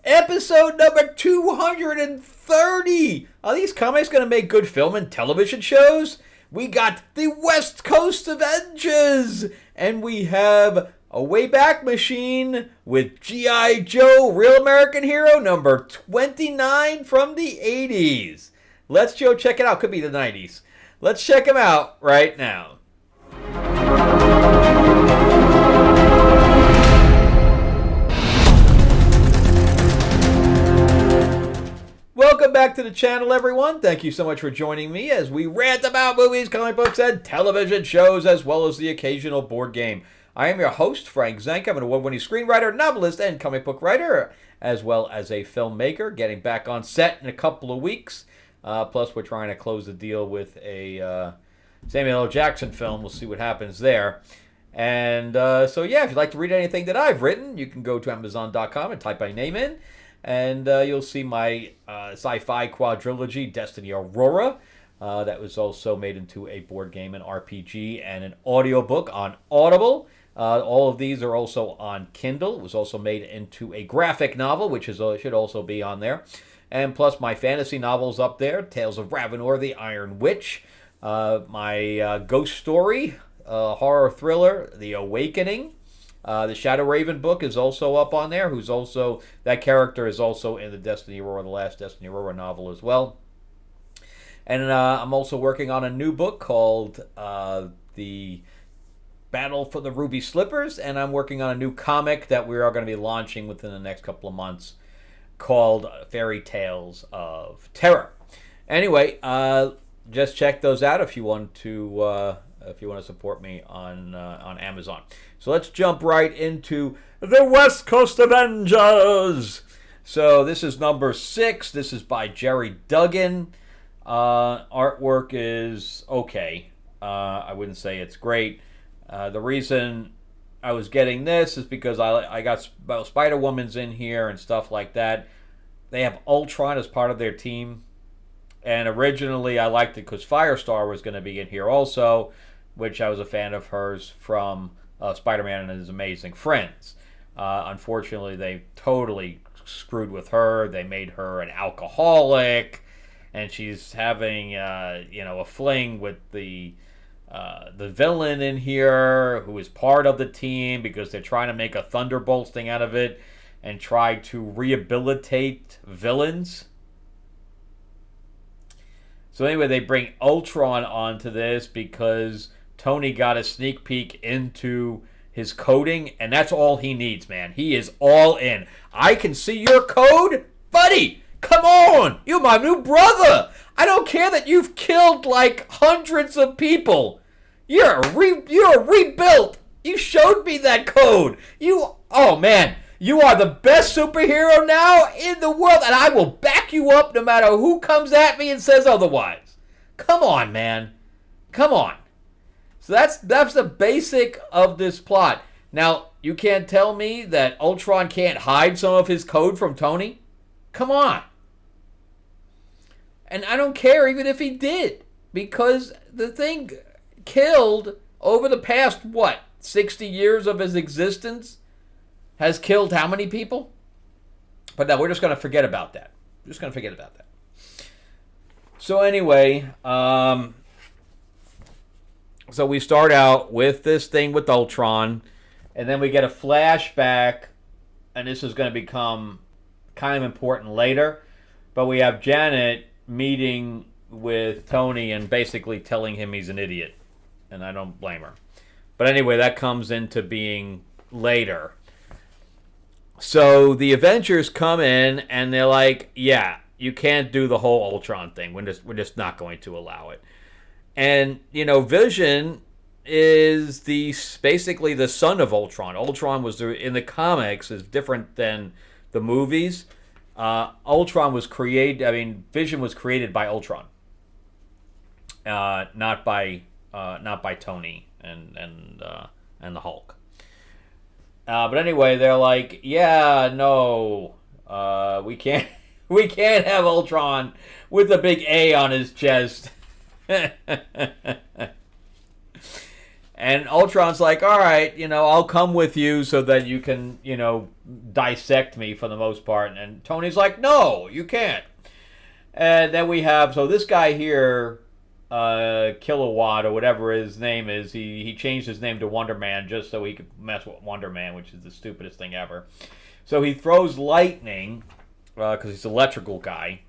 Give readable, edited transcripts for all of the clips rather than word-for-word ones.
Episode number 230. Are these comics going to make good film and television shows? We got the West Coast Avengers. And we have a Wayback Machine with G.I. Joe, Real American Hero, number 29 from the 80s. Let's go check it out. Could be the 90s. Let's check them out right now. Welcome back to the channel, everyone. Thank you so much for joining me as we rant about movies, comic books, and television shows, as well as the occasional board game. I am your host, Frank Zanca. I'm an award-winning screenwriter, novelist, and comic book writer, as well as a filmmaker, getting back on set in a couple of weeks. Plus, we're trying to close the deal with a Samuel L. Jackson film. We'll see what happens there. And so, yeah, if you'd like to read anything that I've written, you can go to Amazon.com and type my name in. And you'll see my sci-fi quadrilogy, Destiny Aurora. That was also made into a board game, an RPG, and an audiobook on Audible. All of these are also on Kindle. It was also made into a graphic novel, which should also be on there. And plus my fantasy novels up there, Tales of Ravenor, the Iron Witch. My ghost story, horror thriller, The Awakening. The Shadow Raven book is also up on there. That character is also in the Destiny Aurora, the last Destiny Aurora novel as well. And I'm also working on a new book called The Battle for the Ruby Slippers, and I'm working on a new comic that we are going to be launching within the next couple of months called Fairy Tales of Terror. Anyway, just check those out if you want to support me on Amazon. So let's jump right into the West Coast Avengers. So this is number 6. This is by Jerry Duggan. Artwork is okay. I wouldn't say it's great. The reason I was getting this is because I got Spider-Woman's in here and stuff like that. They have Ultron as part of their team. And originally I liked it because Firestar was going to be in here also, which I was a fan of hers from Spider-Man and His Amazing Friends. Unfortunately, they totally screwed with her. They made her an alcoholic, and she's having a fling with the villain in here, who is part of the team, because they're trying to make a Thunderbolts thing out of it and try to rehabilitate villains. So anyway, they bring Ultron onto this because Tony got a sneak peek into his coding, and that's all he needs, man. He is all in. I can see your code? Buddy, come on! You're my new brother! I don't care that you've killed, like, hundreds of people. You're rebuilt. You showed me that code. Oh, man. You are the best superhero now in the world, and I will back you up no matter who comes at me and says otherwise. Come on, man. Come on. So that's the basic of this plot. Now, you can't tell me that Ultron can't hide some of his code from Tony? Come on. And I don't care even if he did, because the thing killed over the past, 60 years of his existence? Has killed how many people? But no, we're just going to forget about that. So anyway, so we start out with this thing with Ultron, and then we get a flashback, and this is going to become kind of important later, but we have Janet meeting with Tony and basically telling him he's an idiot, and I don't blame her. But anyway, that comes into being later. So the Avengers come in, and they're like, yeah, you can't do the whole Ultron thing. We're just not going to allow it. And, Vision is basically the son of Ultron. Ultron was, in the comics, is different than the movies. Ultron was Vision was created by Ultron. Not by Tony and the Hulk. But anyway, they're like, yeah, no, we can't have Ultron with a big A on his chest. And Ultron's like, all right, I'll come with you so that you can, dissect me for the most part. And Tony's like, no, you can't. And then we have, so this guy here, Kilowatt or whatever his name is, he changed his name to Wonder Man just so he could mess with Wonder Man, which is the stupidest thing ever. So he throws lightning, because he's an electrical guy,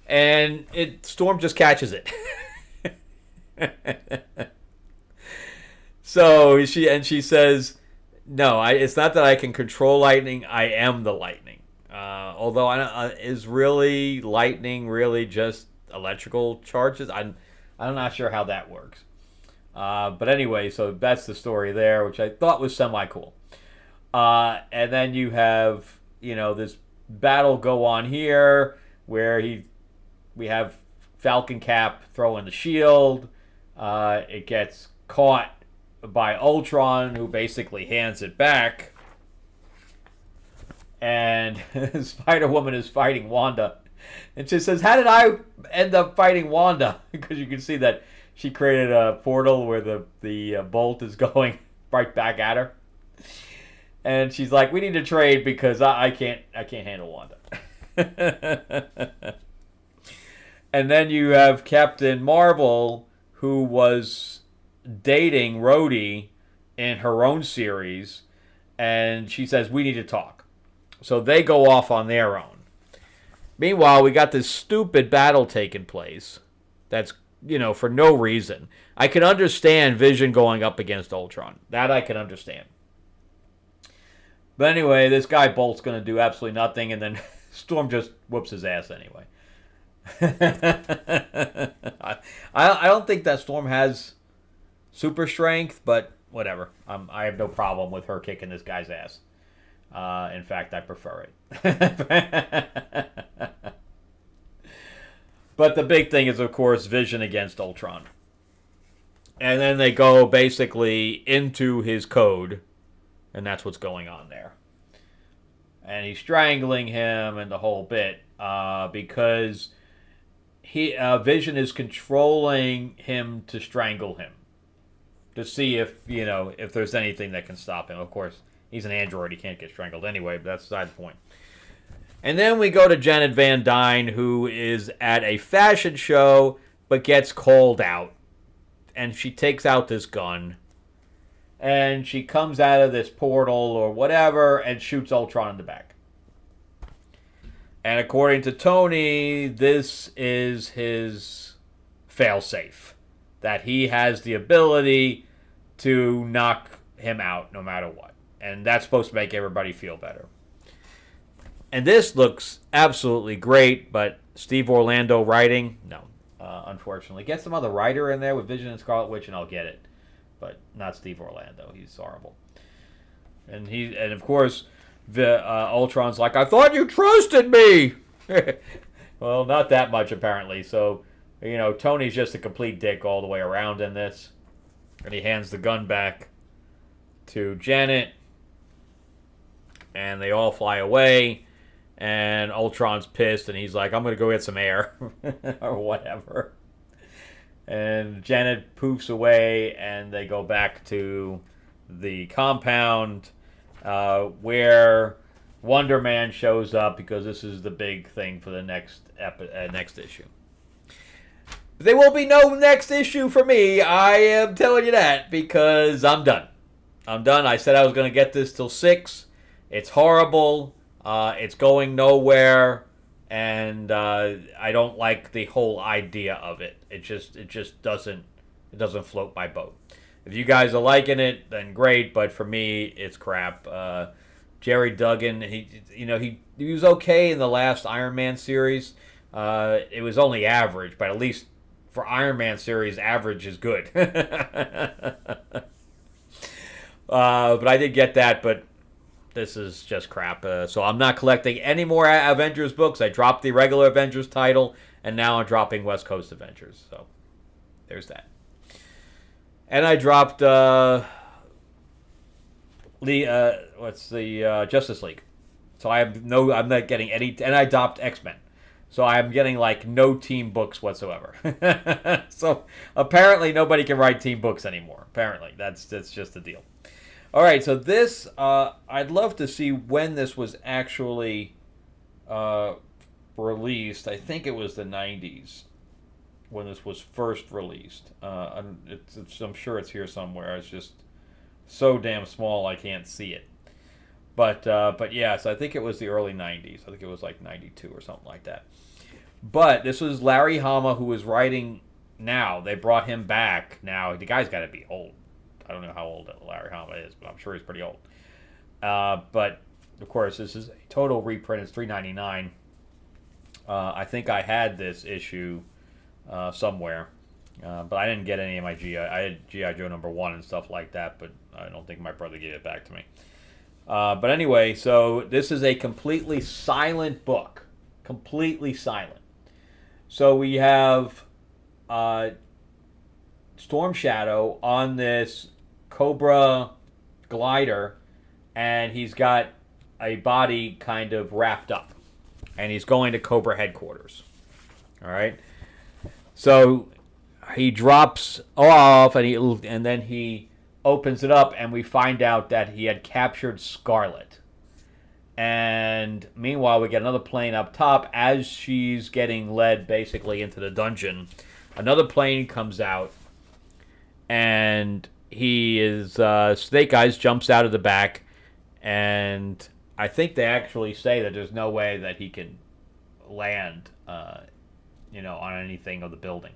and Storm just catches it. So she says, no, it's not that I can control lightning, I am the lightning. Although is really lightning really just electrical charges? I'm not sure how that works. But anyway, so that's the story there, which I thought was semi-cool. And then you have, this battle go on here where we have Falcon Cap throwing the shield. It gets caught by Ultron, who basically hands it back. And Spider-Woman is fighting Wanda. And she says, how did I end up fighting Wanda? Because you can see that she created a portal where the bolt is going right back at her. And she's like, we need to trade because I can't handle Wanda. And then you have Captain Marvel, who was dating Rhodey in her own series, and she says, we need to talk. So they go off on their own. Meanwhile, we got this stupid battle taking place that's, for no reason. I can understand Vision going up against Ultron. That I can understand. But anyway, this guy Bolt's going to do absolutely nothing, and then Storm just whoops his ass anyway. I don't think that Storm has super strength, but whatever. I have no problem with her kicking this guy's ass. In fact, I prefer it. But the big thing is, of course, Vision against Ultron. And then they go basically into his code, and that's what's going on there. And he's strangling him and the whole bit, because Vision is controlling him to strangle him, to see if there's anything that can stop him. Of course, he's an android; he can't get strangled anyway. But that's beside the point. And then we go to Janet Van Dyne, who is at a fashion show but gets called out, and she takes out this gun, and she comes out of this portal or whatever and shoots Ultron in the back. And according to Tony, this is his failsafe, that he has the ability to knock him out no matter what. And that's supposed to make everybody feel better. And this looks absolutely great, but Steve Orlando writing? No, unfortunately. Get some other writer in there with Vision and Scarlet Witch and I'll get it. But not Steve Orlando. He's horrible. And of course, Ultron's like, I thought you trusted me! Well, not that much, apparently. So, Tony's just a complete dick all the way around in this. And he hands the gun back to Janet. And they all fly away. And Ultron's pissed, and he's like, I'm going to go get some air. Or whatever. And Janet poofs away, and they go back to the compound where Wonder Man shows up, because this is the big thing for the next issue. There will be no next issue for me, I am telling you that, because I'm done. I said I was going to get this till 6. It's horrible. It's going nowhere, and I don't like the whole idea of it. It just doesn't float my boat. If you guys are liking it, then great. But for me, it's crap. Jerry Duggan, he was okay in the last Iron Man series. It was only average, but at least for Iron Man series, average is good. But I did get that, but this is just crap. So I'm not collecting any more Avengers books. I dropped the regular Avengers title, and now I'm dropping West Coast Avengers. So there's that. And I dropped Justice League. So I'm not getting any, and I dropped X-Men. So I'm getting like no team books whatsoever. So apparently nobody can write team books anymore. Apparently that's just the deal. All right, so this I'd love to see when this was actually released. I think it was the 90s when this was first released. I'm sure it's here somewhere. It's just so damn small I can't see it. But yes, I think it was the early 90s. I think it was like 92 or something like that. But this was Larry Hama, who is writing now. They brought him back. Now, the guy's got to be old. I don't know how old Larry Hama is, but I'm sure he's pretty old. But, of course, this is a total reprint. It's $3.99. I think I had this issue somewhere. But I didn't get any of my G.I. I had G.I. Joe #1 and stuff like that, but I don't think my brother gave it back to me. But anyway, so this is a completely silent book. Completely silent. So we have Storm Shadow on this Cobra glider, and he's got a body kind of wrapped up. And he's going to Cobra headquarters. All right? So he drops off, and then he opens it up, and we find out that he had captured Scarlet. And meanwhile, we get another plane up top as she's getting led basically into the dungeon. Another plane comes out, and he is Snake Eyes jumps out of the back, and I think they actually say that there's no way that he can land, on anything of the building.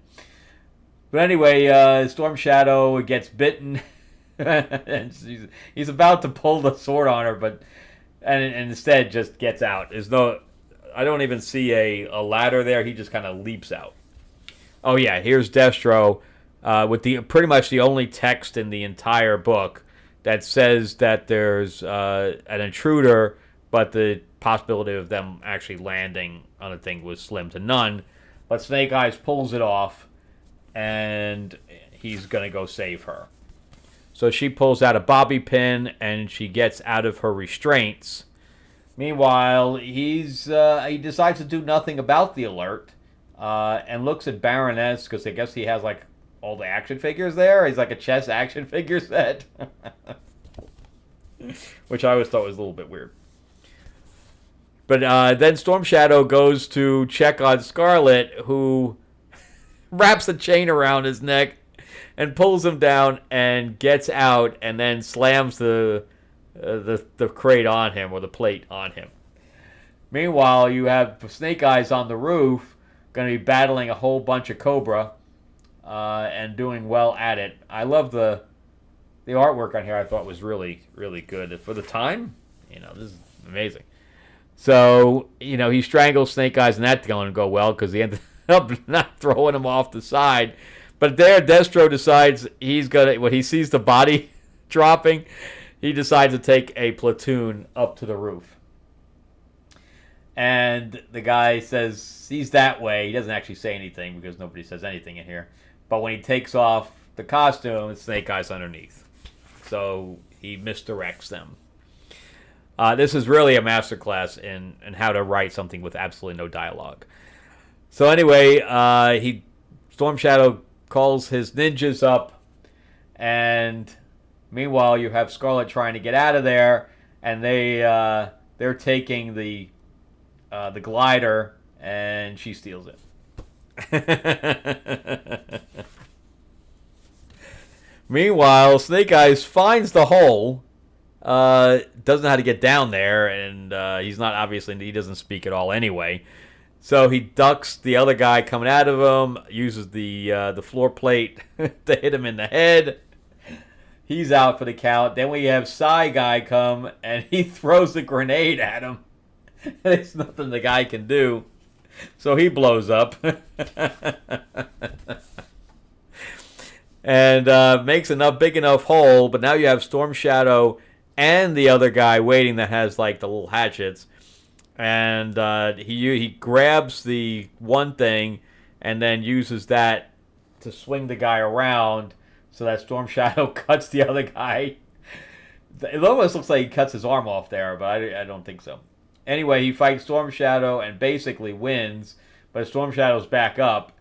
But anyway, Storm Shadow gets bitten, and he's about to pull the sword on her, but. And instead just gets out. I don't even see a ladder there. He just kind of leaps out. Oh yeah, here's Destro with pretty much the only text in the entire book that says that there's an intruder, but the possibility of them actually landing on a thing was slim to none. But Snake Eyes pulls it off, and he's gonna go save her. So she pulls out a bobby pin, and she gets out of her restraints. Meanwhile, he decides to do nothing about the alert, and looks at Baroness, because I guess he has like all the action figures there. He's like a chess action figure set, which I always thought was a little bit weird. But then Storm Shadow goes to check on Scarlet, who wraps a chain around his neck and pulls him down and gets out, and then slams the crate on him, or the plate on him. Meanwhile, you have Snake Eyes on the roof, going to be battling a whole bunch of Cobra, and doing well at it. I love the artwork on here. I thought was really, really good for the time. This is amazing. So, he strangles Snake Eyes, and that's going to go well because he ended up not throwing him off the side. But there, Destro decides when he sees the body dropping, he decides to take a platoon up to the roof. And the guy says he's that way. He doesn't actually say anything because nobody says anything in here. But when he takes off the costume, it's Snake Eyes underneath. So he misdirects them. This is really a masterclass in how to write something with absolutely no dialogue. So anyway, Storm Shadow calls his ninjas up, and meanwhile you have Scarlet trying to get out of there, and they're taking the glider, and she steals it. Meanwhile, Snake Eyes finds the hole, doesn't know how to get down there, and he doesn't speak at all anyway. So he ducks the other guy coming out of him, uses the floor plate to hit him in the head. He's out for the count. Then we have Psy Guy come, and he throws a grenade at him. There's nothing the guy can do. So he blows up. And makes big enough hole, but now you have Storm Shadow and the other guy waiting that has like the little hatchets. And he grabs the one thing and then uses that to swing the guy around so that Storm Shadow cuts the other guy. It almost looks like he cuts his arm off there, but I don't think so. Anyway, he fights Storm Shadow and basically wins, but Storm Shadow's back up,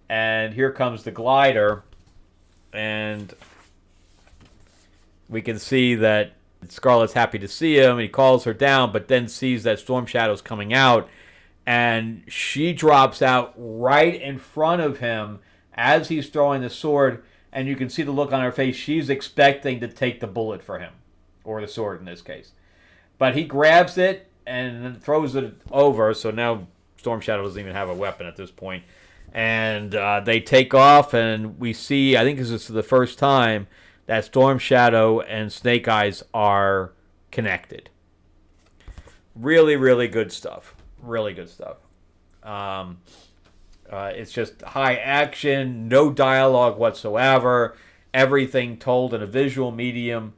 and here comes the glider, and we can see that Scarlet's happy to see him, and he calls her down, but then sees that Storm Shadow's coming out, and she drops out right in front of him as he's throwing the sword, and you can see the look on her face. She's expecting to take the bullet for him, or the sword in this case. But he grabs it and then throws it over, so now Storm Shadow doesn't even have a weapon at this point. And they take off, and we see, I think this is the first time, that Storm Shadow and Snake Eyes are connected. Really, really good stuff. Really good stuff. It's just high action, no dialogue whatsoever, everything told in a visual medium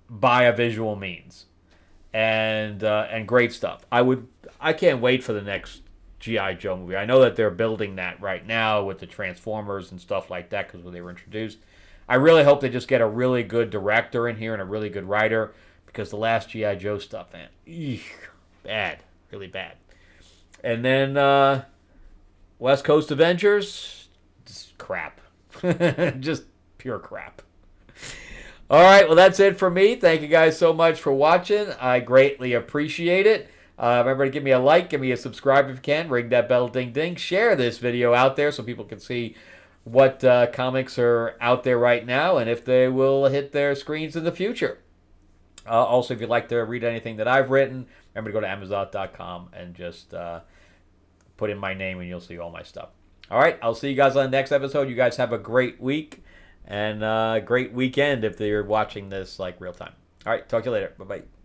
by a visual means. And great stuff. I can't wait for the next G.I. Joe movie. I know that they're building that right now with the Transformers and stuff like that because when they were introduced. I really hope they just get a really good director in here and a really good writer because the last G.I. Joe stuff, man, bad, really bad. And then West Coast Avengers, just crap. Just pure crap. All right, well, that's it for me. Thank you guys so much for watching. I greatly appreciate it. Remember to give me a like, give me a subscribe if you can, ring that bell, ding, ding. Share this video out there so people can see what comics are out there right now and if they will hit their screens in the future. Also, if you'd like to read anything that I've written, remember to go to Amazon.com and just put in my name and you'll see all my stuff. All right, I'll see you guys on the next episode. You guys have a great week and a great weekend if you're watching this like real time. All right, talk to you later. Bye-bye.